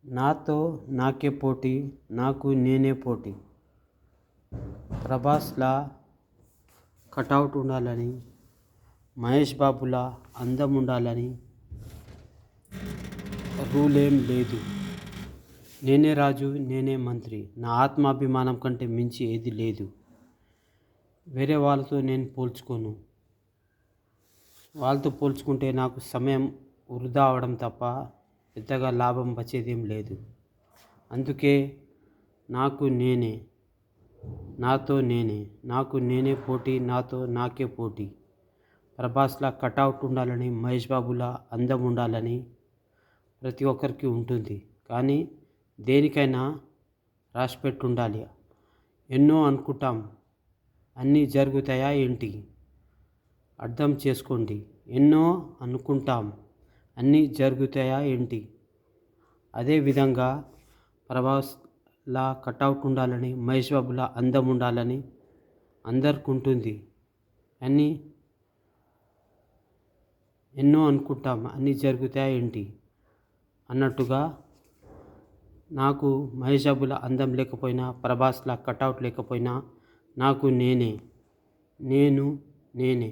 నాతో నాకే పోటీ, నాకు నేనే పోటీ. ప్రభాస్లా కటౌట్ ఉండాలని, మహేష్ బాబులా అందం ఉండాలని రూలేం లేదు. నేనే రాజు, నేనే మంత్రి. నా ఆత్మాభిమానం కంటే మించి ఏది లేదు. వేరే వాళ్ళతో నేను పోల్చుకోను. వాళ్ళతో పోల్చుకుంటే నాకు సమయం వృధా అవడం తప్ప పెద్దగా లాభం వచ్చేదేం లేదు. అందుకే నాకు నేనే, నాతో నేనే, నాకు నేనే పోటీ, నాతో నాకే పోటీ. ప్రభాస్లా కటౌట్ ఉండాలని, మహేష్ బాబులా అందం ఉండాలని ప్రతి ఒక్కరికి ఉంటుంది. కానీ దేనికైనా రాసిపెట్టి ఉండాలి. ఎన్నో అనుకుంటాం, అన్నీ జరుగుతాయా ఏంటి? అర్థం చేసుకోండి. ఎన్నో అనుకుంటాం, అన్నీ జరుగుతాయా ఏంటి? అదేవిధంగా ప్రభాస్లా కటౌట్ ఉండాలని, మహేష్ బాబులా అందం ఉండాలని అందరికి ఉంటుంది. అని ఎన్నో అనుకుంటాం, అన్నీ జరుగుతాయా ఏంటి అన్నట్టుగా నాకు మహేష్ బాబులా అందం లేకపోయినా, ప్రభాస్లా కటౌట్ లేకపోయినా నాకు నేనే, నేనే.